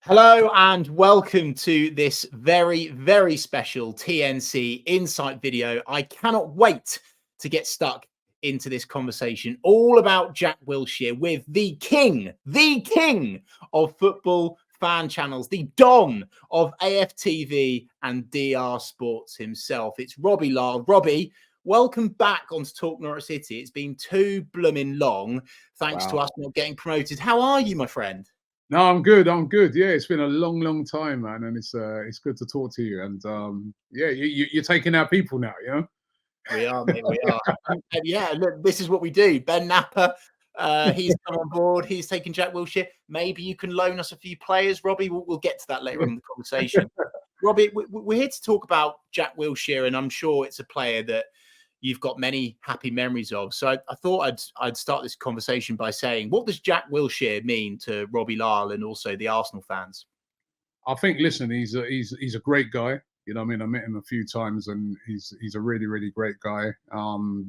Hello and welcome to this very, very special TNC Insight video. I cannot wait to get stuck into this conversation all about Jack Wilshire with the king of football fan channels, the Don of AFTV and DR Sports himself. It's Robbie Lyle. Robbie, welcome back onto Talk Norwich City. It's been too blooming long, thanks to us not getting promoted. How are you, my friend? No, I'm good. Yeah, it's been a long time, man, and it's good to talk to you. And yeah, you're taking our people now, you know. We are, mate, we are. Yeah, look, this is what we do. Ben Napper, he's come on board. He's taking Jack Wilshire. Maybe you can loan us a few players, Robbie. We'll get to that later on in the conversation. Robbie, we're here to talk about Jack Wilshire, and I'm sure it's a player that you've got many happy memories of. So I thought I'd start this conversation by saying, what does Jack Wilshire mean to Robbie Lyle and also the Arsenal fans? I think, listen, he's a great guy. You know, I mean, I met him a few times, and he's a really great guy.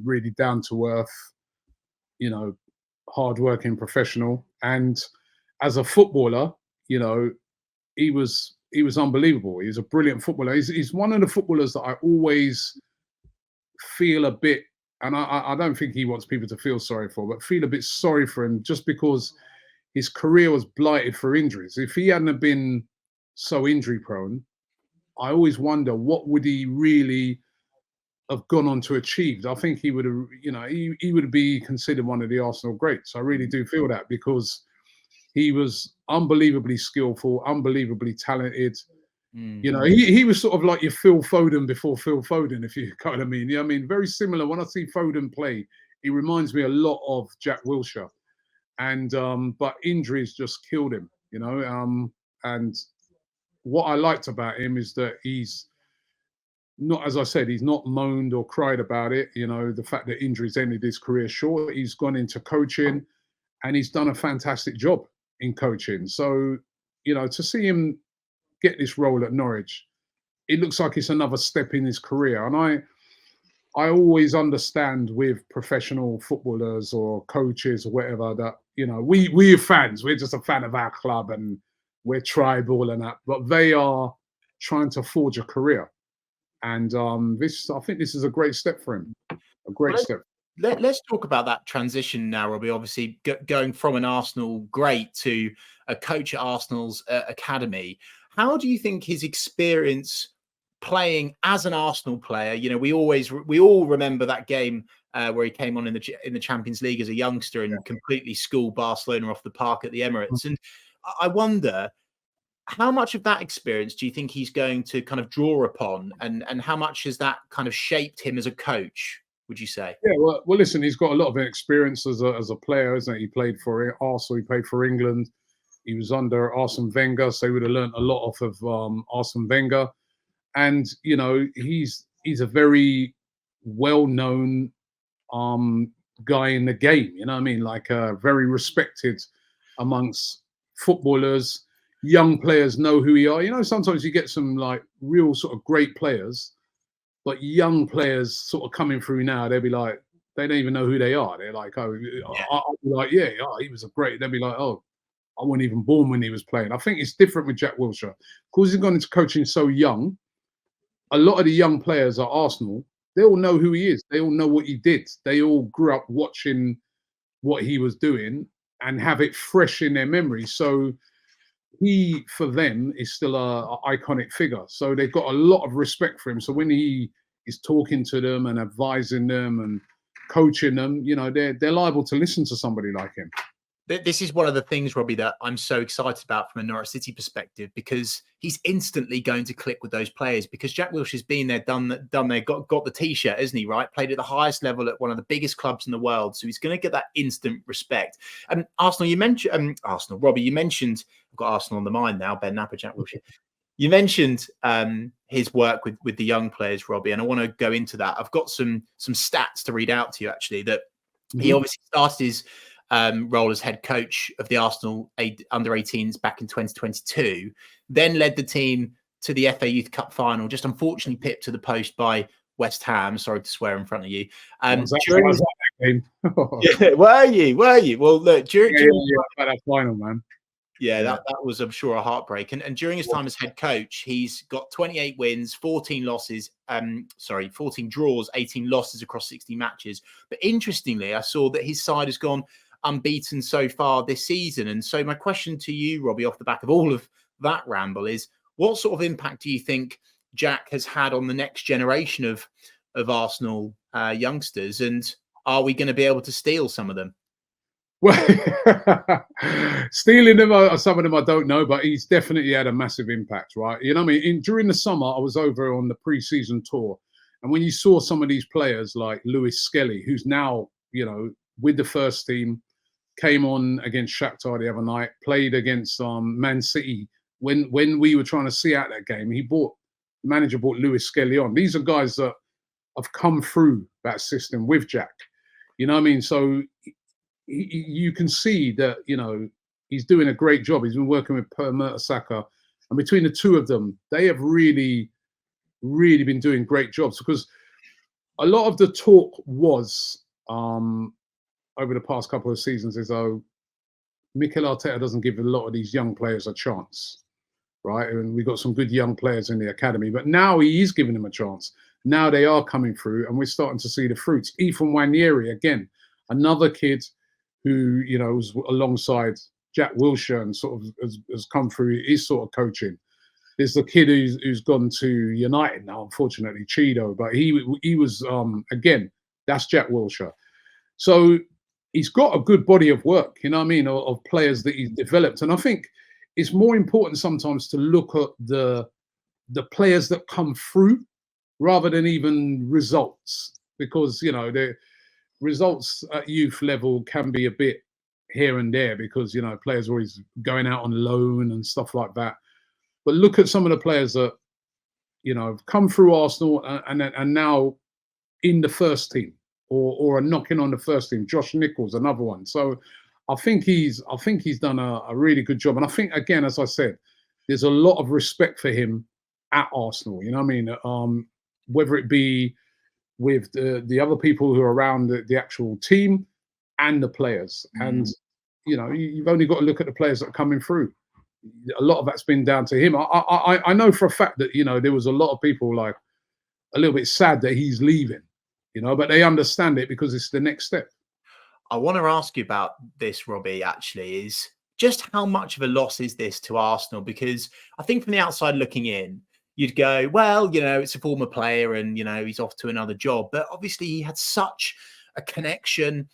Really down to earth. You know, hardworking professional, and as a footballer, you know, he was unbelievable. He was a brilliant footballer. He's one of the footballers that I always feel a bit, and I don't think he wants people to feel sorry for, but feel a bit sorry for him just because his career was blighted for injuries. If he hadn't have been so injury prone, I always wonder what would he really have gone on to achieve. I think he would have, you know, he would be considered one of the Arsenal greats. I really do feel that, because he was unbelievably skillful, unbelievably talented. You know, he was sort of like your Phil Foden before Phil Foden, if you kind of mean. Yeah, I mean, very similar. When I see Foden play, he reminds me a lot of Jack Wilshire. And but injuries just killed him, you know. And what I liked about him is that he's not, as I said, he's not moaned or cried about it. You know, the fact that injuries ended his career short. He's gone into coaching, and he's done a fantastic job in coaching. So, you know, to see him get this role at Norwich, it looks like it's another step in his career. And I always understand with professional footballers or coaches or whatever that, you know, we are fans, we're just a fan of our club and we're tribal and that, but they are trying to forge a career. And I think this is a great step for him. A great step. Let's talk about that transition now, Robbie. Obviously, going from an Arsenal great to a coach at Arsenal's academy. How do you think his experience playing as an Arsenal player? You know, we all remember that game where he came on in the Champions League as a youngster and completely schooled Barcelona off the park at the Emirates. And I wonder, how much of that experience do you think he's going to kind of draw upon, and how much has that kind of shaped him as a coach, would you say? Yeah, well, listen, he's got a lot of experience as a player, isn't he? He played for Arsenal, he played for England. He was under Arsene Wenger, so he would have learned a lot off of Arsene Wenger. And, you know, he's a very well-known guy in the game, you know what I mean? Like very respected amongst footballers. Young players know who he are. You know, sometimes you get some like real sort of great players, but young players sort of coming through now, they'll be like, they don't even know who they are. They're like, oh, I'll be like, yeah, oh, he was a great. They'll be like, oh, I wasn't even born when he was playing. I think it's different with Jack Wilshire. Because he's gone into coaching so young, a lot of the young players at Arsenal, they all know who he is. They all know what he did. They all grew up watching what he was doing and have it fresh in their memory. So he, for them, is still a iconic figure. So they've got a lot of respect for him. So when he is talking to them and advising them and coaching them, you know, they're liable to listen to somebody like him. This is one of the things, Robbie, that I'm so excited about from a Norwich City perspective, because he's instantly going to click with those players, because Jack Wilshire's been there, done there, got the T-shirt, isn't he, right? Played at the highest level at one of the biggest clubs in the world. So he's going to get that instant respect. And Arsenal, you mentioned, Robbie, you mentioned, I've got Arsenal on the mind now, Ben Napper, Jack Wilshire. You mentioned his work with the young players, Robbie, and I want to go into that. I've got some stats to read out to you, actually, that he obviously started his role as head coach of the Arsenal under-18s back in 2022, then led the team to the FA Youth Cup final, just unfortunately pipped to the post by West Ham. Sorry to swear in front of you. During that game. Yeah, were you? Well, look, during that final, man. Yeah, that was, I'm sure, a heartbreak. And during his time as head coach, he's got 28 wins, 14 losses, 14 draws, 18 losses across 60 matches. But interestingly, I saw that his side has gone unbeaten so far this season. And so my question to you, Robbie, off the back of all of that ramble is, what sort of impact do you think Jack has had on the next generation of Arsenal youngsters? And are we going to be able to steal some of them? Well, stealing them, some of them I don't know, but he's definitely had a massive impact, right? You know what I mean? During the summer, I was over on the pre-season tour, and when you saw some of these players like Lewis Skelly, who's now, you know, with the first team, came on against Shakhtar the other night, played against Man City. When we were trying to see out that game, the manager brought Lewis Skelly on. These are guys that have come through that system with Jack. You know what I mean? So you can see that, you know, he's doing a great job. He's been working with Per Mertesacker, and between the two of them, they have really, really been doing great jobs, because a lot of the talk was over the past couple of seasons is, oh, Mikel Arteta doesn't give a lot of these young players a chance, right? And we've got some good young players in the academy, but now he is giving them a chance. Now they are coming through, and we're starting to see the fruits. Ethan Nwaneri, again, another kid who, you know, was alongside Jack Wilshire and sort of has come through his sort of coaching. There's the kid who's gone to United now, unfortunately, Cheeto, but he was again, that's Jack Wilshire. So he's got a good body of work, you know what I mean, of players that he's developed. And I think it's more important sometimes to look at the players that come through rather than even results, because, you know, the results at youth level can be a bit here and there, because, you know, players are always going out on loan and stuff like that. But look at some of the players that, you know, have come through Arsenal and now in the first team or are knocking on the first team. Josh Nichols, another one. So I think he's done a really good job. And I think, again, as I said, there's a lot of respect for him at Arsenal. You know what I mean? Whether it be with the other people who are around the actual team and the players. And, you know, you've only got to look at the players that are coming through. A lot of that's been down to him. I know for a fact that, you know, there was a lot of people like a little bit sad that he's leaving, you know, but they understand it because it's the next step. I want to ask you about this, Robbie, actually, is just how much of a loss is this to Arsenal? Because I think from the outside looking in, you'd go, well, you know, it's a former player and, you know, he's off to another job. But obviously he had such a connection,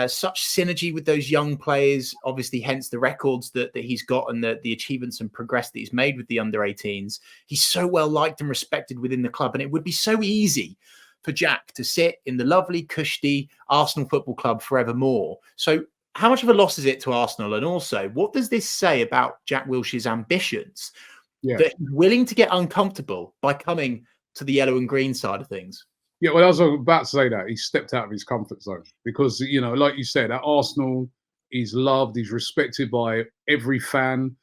such synergy with those young players, obviously, hence the records that he's got and the achievements and progress that he's made with the under-18s. He's so well liked and respected within the club. And it would be so easy for Jack to sit in the lovely, cushy Arsenal Football Club forevermore. So how much of a loss is it to Arsenal? And also, what does this say about Jack Wilshere's ambitions? Yeah. That he's willing to get uncomfortable by coming to the yellow and green side of things? Yeah, well, I was about to say that. He stepped out of his comfort zone because, you know, like you said, at Arsenal, he's loved, he's respected by every fan.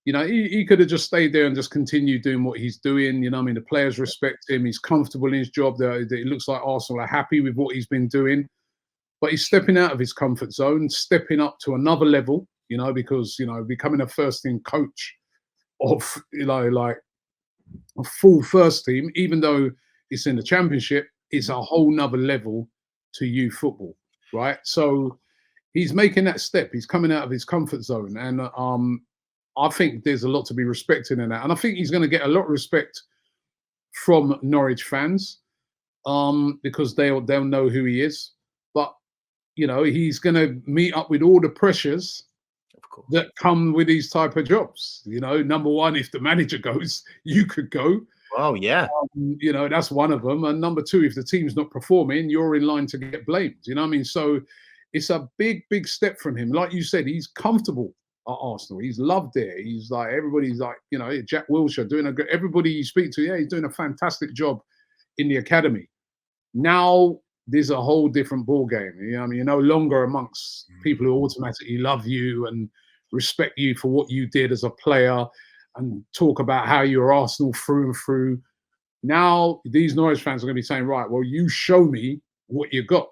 You know, he could have just stayed there and just continued doing what he's doing. You know what I mean? The players respect him. He's comfortable in his job. It looks like Arsenal are happy with what he's been doing. But he's stepping out of his comfort zone, stepping up to another level, you know, because, you know, becoming a first-team coach of, you know, like a full first team, even though it's in the Championship, it's a whole nother level to youth football, right? So he's making that step. He's coming out of his comfort zone. And I think there's a lot to be respected in that. And I think he's going to get a lot of respect from Norwich fans because they'll know who he is. But, you know, he's going to meet up with all the pressures that come with these type of jobs. You know, number one, if the manager goes, you could go. Oh, yeah. You know, that's one of them. And number two, if the team's not performing, you're in line to get blamed. You know what I mean? So it's a big, big step from him. Like you said, he's comfortable at Arsenal. He's loved there. He's like, everybody's like, you know, Jack Wilshire doing a good, everybody you speak to, yeah, he's doing a fantastic job in the academy. Now there's a whole different ball game. You know what I mean? You're no longer amongst people who automatically love you and respect you for what you did as a player and talk about how you're Arsenal through and through. Now these Norwich fans are going to be saying, right, well, you show me what you got.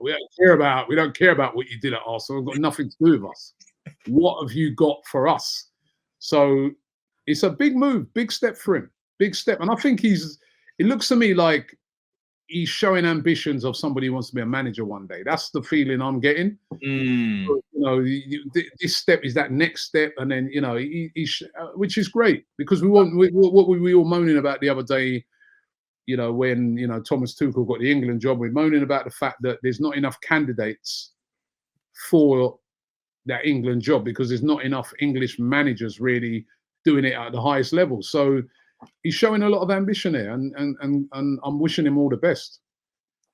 We don't care about what you did at Arsenal. It's got nothing to do with us. What have you got for us? So it's a big move, big step for him, big step. And I think it looks to me like he's showing ambitions of somebody who wants to be a manager one day. That's the feeling I'm getting. Mm. You know, this step is that next step, and then, you know, which is great, because what were we all moaning about the other day? You know, when, you know, Thomas Tuchel got the England job, we're moaning about the fact that there's not enough candidates for that England job because there's not enough English managers really doing it at the highest level. So he's showing a lot of ambition there, and I'm wishing him all the best.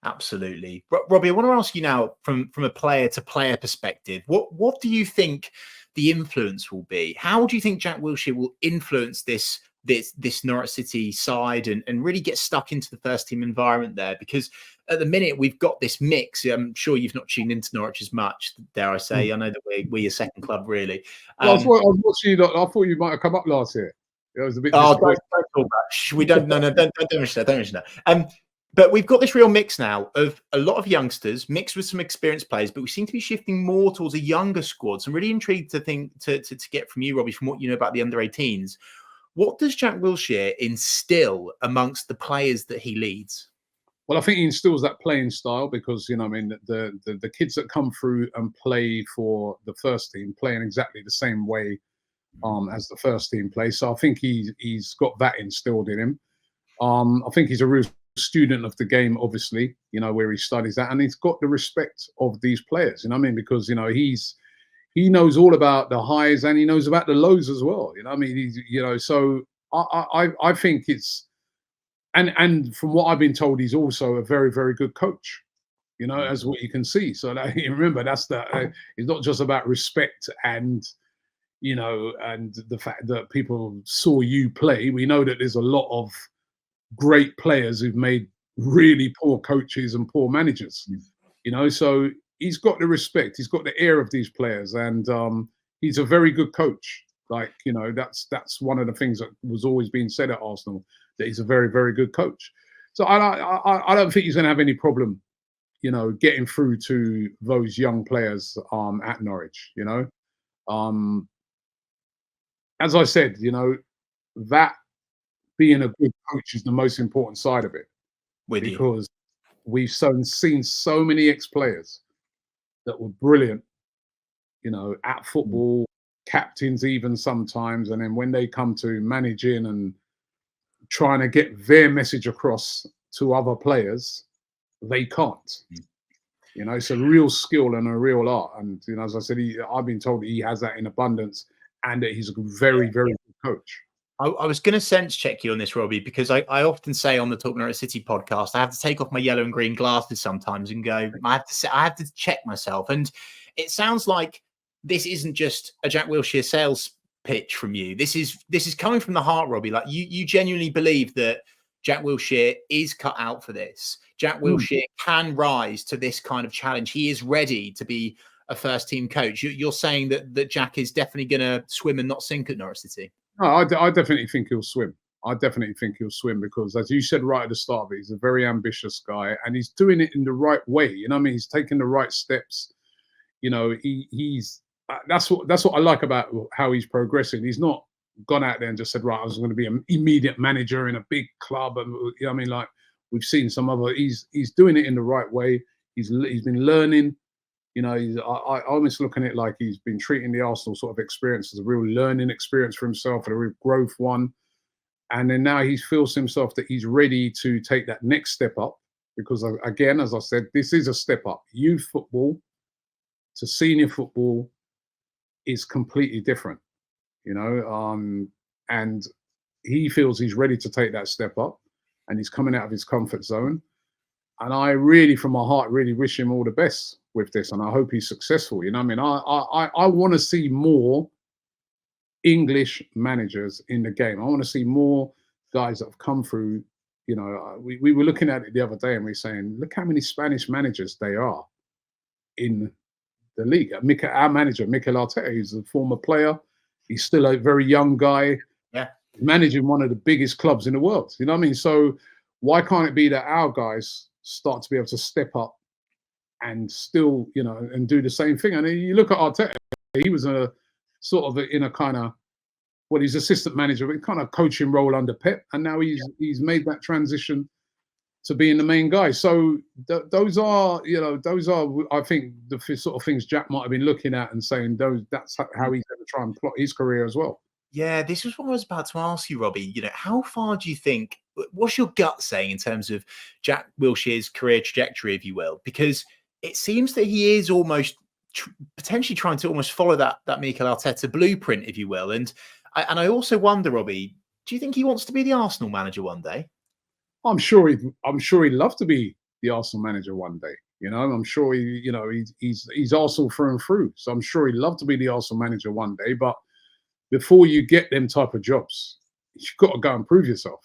Absolutely. Robbie, I want to ask you now, from a player to player perspective, what do you think the influence will be? How do you think Jack Wilshire will influence this Norwich City side and really get stuck into the first team environment there? Because at the minute we've got this mix. I'm sure you've not tuned into Norwich as much, dare I say. I know that we're your second club, really. I was watching. I thought you might have come up last year. It was a bit. Oh, don't talk about. We don't. No, don't mention that. Don't mention that. But we've got this real mix now of a lot of youngsters mixed with some experienced players, but we seem to be shifting more towards a younger squad. So I'm really intrigued to get from you, Robbie, from what you know about the under-18s. What does Jack Wilshire instill amongst the players that he leads? Well, I think he instills that playing style because, you know, I mean, the kids that come through and play for the first team play in exactly the same way as the first team plays. So I think he's got that instilled in him. I think he's a real student of the game, obviously, you know, where he studies that, and he's got the respect of these players, you know what I mean? Because, you know, he knows all about the highs and he knows about the lows as well, you know what I mean? He's, you know, so I think it's, and from what I've been told, he's also a very, very good coach, you know, as what you can see. So that, remember, that's it's not just about respect and, you know, and the fact that people saw you play. We know that there's a lot of great players who've made really poor coaches and poor managers, you know, so he's got the respect, he's got the ear of these players, and he's a very good coach. Like, you know, that's one of the things that was always being said at Arsenal, that he's a very, very good coach. So I don't think he's going to have any problem, you know, getting through to those young players at Norwich, you know. As I said, you know, that being a good coach is the most important side of it, because we've seen so many ex-players that were brilliant, you know, at football, captains even sometimes, and then when they come to managing and trying to get their message across to other players, they can't. You know, it's a real skill and a real art, and, you know, as I said, I've been told he has that in abundance, and that he's a very, very good coach. I was going to sense check you on this, Robbie, because I often say on the Talk Norwich City podcast, I have to take off my yellow and green glasses sometimes and go, I have to check myself. And it sounds like this isn't just a Jack Wilshire sales pitch from you. This is coming from the heart, Robbie. Like you genuinely believe that Jack Wilshire is cut out for this. Jack Wilshire can rise to this kind of challenge. He is ready to be a first team coach. You're saying that Jack is definitely going to swim and not sink at Norwich City. No, I definitely think he'll swim. I definitely think he'll swim because, as you said right at the start of it, he's a very ambitious guy, and he's doing it in the right way. You know what I mean? He's taking the right steps. You know, he's that's what I like about how he's progressing. He's not gone out there and just said, right, I was going to be an immediate manager in a big club, and, you know what I mean, like we've seen some other. He's doing it in the right way. He's been learning. You know, I almost look at it like he's been treating the Arsenal sort of experience as a real learning experience for himself, and a real growth one. And then now he feels himself that he's ready to take that next step up. Because, again, as I said, this is a step up. Youth football to senior football is completely different, you know. And he feels he's ready to take that step up, and he's coming out of his comfort zone. And I really, from my heart, really wish him all the best with this, and I hope he's successful. You know what I mean? I want to see more English managers in the game. I want to see more guys that have come through. You know, we were looking at it the other day, and we were saying, look how many Spanish managers there are in the league. Our manager, Mikel Arteta, he's a former player. He's still a very young guy. Yeah, managing one of the biggest clubs in the world. You know what I mean? So why can't it be that our guys start to be able to step up and still, you know, and do the same thing? And you look at Arteta, He was a sort of in a kind of, well, he's assistant manager, but kind of coaching role under Pep, and now he's made that transition to being the main guy. So those are, I think the sort of things Jack might have been looking at and saying that's how he's going to try and plot his career as well. Yeah, this was what I was about to ask you, Robbie. How far do you think? What's your gut saying in terms of Jack Wilshere's career trajectory, if you will? Because it seems that he is almost potentially trying to almost follow that Mikel Arteta blueprint, if you will. And I also wonder, Robbie, do you think he wants to be the Arsenal manager one day? I'm sure he'd love to be the Arsenal manager one day. I'm sure he's Arsenal through and through. So I'm sure he'd love to be the Arsenal manager one day. But before you get them type of jobs, you've got to go and prove yourself.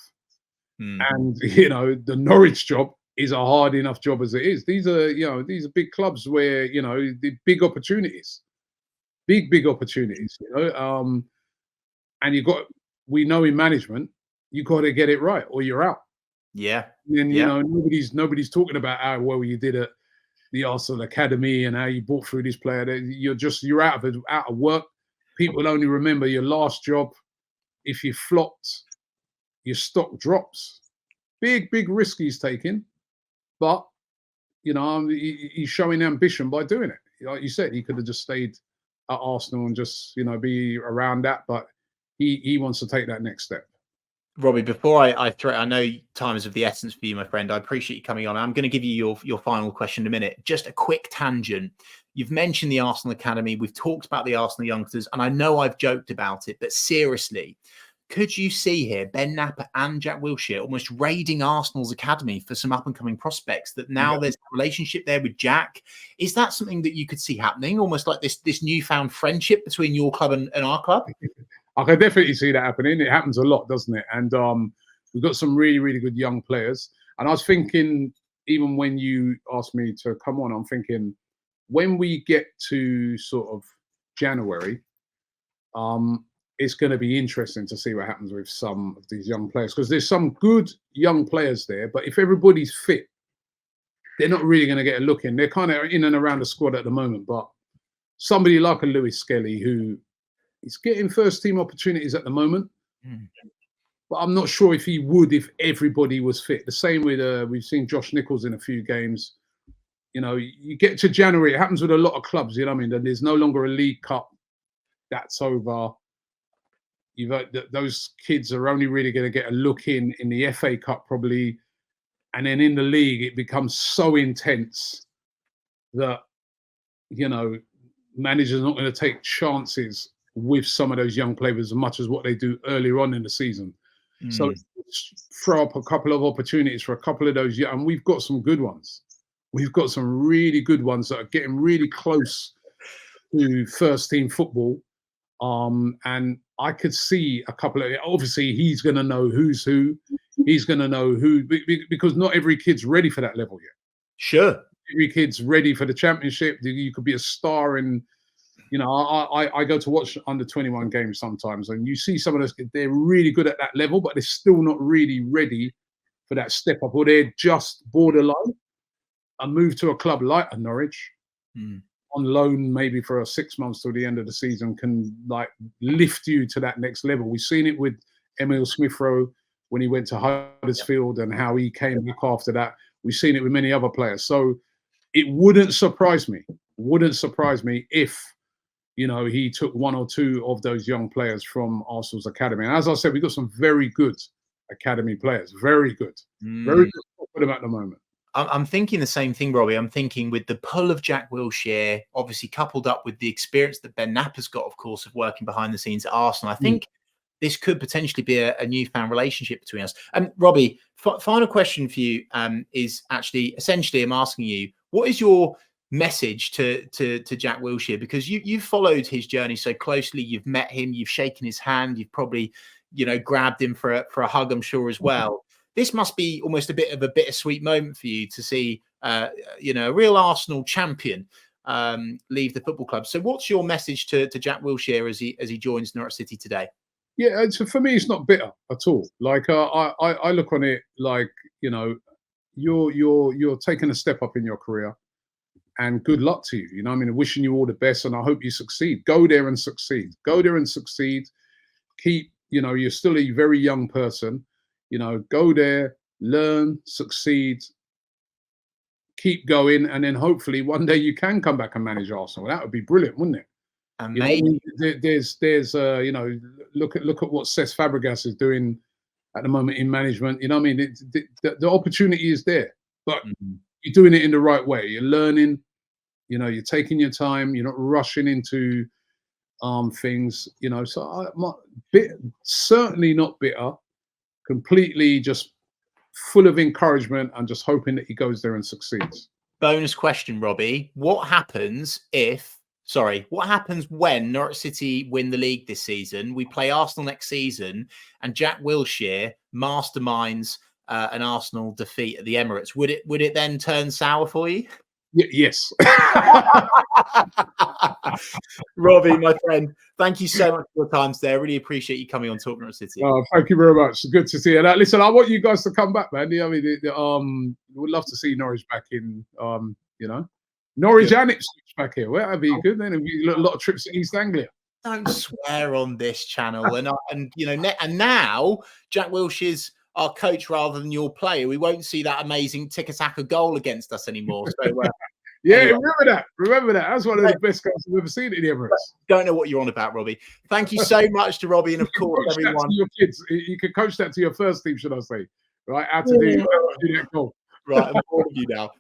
And the Norwich job is a hard enough job as it is. These are big clubs where the big opportunities, big opportunities. And we know in management you got to get it right or you're out. Yeah. And nobody's talking about how well you did at the Arsenal Academy and how you brought through this player. You're out of work. People only remember your last job. If you flopped, your stock drops. Big risk he's taking, but he's showing ambition by doing it. Like you said, he could have just stayed at Arsenal and just be around that, but he wants to take that next step. Robbie, before I know time is of the essence for you, my friend. I appreciate you coming on. I'm going to give you your final question in a minute. Just a quick tangent. You've mentioned the Arsenal Academy. We've talked about the Arsenal youngsters, and I know I've joked about it, but seriously, could you see here Ben Napper and Jack Wilshire almost raiding Arsenal's academy for some up-and-coming prospects? That now there's a relationship there with Jack. Is that something that you could see happening? Almost like this newfound friendship between your club and our club? I can definitely see that happening. It happens a lot, doesn't it? And we've got some really, really good young players. And I was thinking, even when you asked me to come on, I'm thinking, when we get to sort of January, it's going to be interesting to see what happens with some of these young players, because there's some good young players there. But if everybody's fit, they're not really going to get a look in. They're kind of in and around the squad at the moment. But somebody like a Lewis Skelly, who is getting first team opportunities at the moment, but I'm not sure if he would if everybody was fit. The same with we've seen Josh Nichols in a few games. You get to January, it happens with a lot of clubs. That there's no longer a League Cup. That's over. Those kids are only really going to get a look in the FA Cup probably, and then in the league it becomes so intense that managers are not going to take chances with some of those young players as much as what they do earlier on in the season. So throw up a couple of opportunities for a couple of those, and we've got some good ones. We've got some really good ones that are getting really close to first team football. And I could see a couple of, obviously he's going to know who's who. He's going to know who, because not every kid's ready for that level yet. Sure. Every kid's ready for the championship. You could be a star in, I go to watch under 21 games sometimes, and you see some of those kids, they're really good at that level, but they're still not really ready for that step up, or they're just borderline. A move to a club like a Norwich, on loan maybe for 6 months till the end of the season, can lift you to that next level. We've seen it with Emil Smith-Rowe when he went to Huddersfield and how he came back after that. We've seen it with many other players. So it wouldn't surprise me if he took one or two of those young players from Arsenal's academy. And as I said, we've got some very good academy players, very good, very good for them at the moment. I'm thinking the same thing, Robbie. I'm thinking with the pull of Jack Wilshire, obviously coupled up with the experience that Ben Napper's got, of course, of working behind the scenes at Arsenal, I think this could potentially be a newfound relationship between us. Robbie, final question for you is actually, essentially, I'm asking you, what is your message to Jack Wilshire? Because you've followed his journey so closely. You've met him, you've shaken his hand, you've probably, grabbed him for a hug, I'm sure, as well. This must be almost a bit of a bittersweet moment for you to see, a real Arsenal champion leave the football club. So what's your message to Jack Wilshire as he joins Norwich City today? Yeah, for me, it's not bitter at all. I look on it like, you're taking a step up in your career. and good luck to you. You know what I mean? Wishing you all the best, and I hope you succeed. Go there and succeed. Go there and succeed. Keep, you know, you're still a very young person. You know, go there, learn, succeed, keep going, and then hopefully one day you can come back and manage Arsenal. That would be brilliant, wouldn't it? Amazing. You know, there's you know, look at what Cesc Fabregas is doing at the moment in management. You know what I mean? The opportunity is there, but you're doing it in the right way. You're learning. You know, you're taking your time. You're not rushing into things. You know, so certainly not bitter. Completely just full of encouragement and just hoping that he goes there and succeeds. Bonus question, Robbie. What happens when Norwich City win the league this season? We play Arsenal next season and Jack Wilshire masterminds an Arsenal defeat at the Emirates. Would it then turn sour for you? Yes. Robbie, my friend, thank you so much for your time today. I really appreciate you coming on Talk Norwich City. Thank you very much. Good to see you. Listen, I want you guys to come back, man. I mean, we'd love to see Norwich back in, you know, Norwich and Ipswich back here. Well, that'd be good. Then it'd be a lot of trips to East Anglia. Don't swear on this channel. And you know, and now Jack Wilshire's our coach rather than your player. We won't see that amazing tiki-taka goal against us anymore. So yeah, anyway. remember that. That's one of the best guys I've ever seen in the Emirates. Don't know what you're on about, Robbie. Thank you so much to Robbie, and of course everyone. Your kids, you can coach that to your first team, should I say? Right, how to do that goal. Right, I'm bored of you now.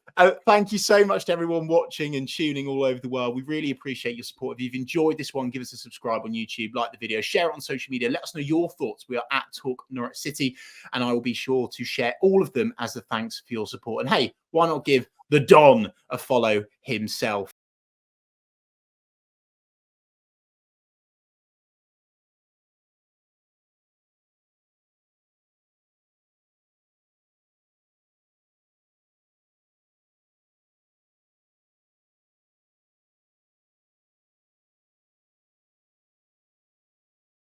Thank you so much to everyone watching and tuning all over the world. We really appreciate your support. If you've enjoyed this one, give us a subscribe on YouTube, like the video, share it on social media. Let us know your thoughts. We are at Talk Norwich City, and I will be sure to share all of them as a thanks for your support. And hey, why not give the Don a follow himself?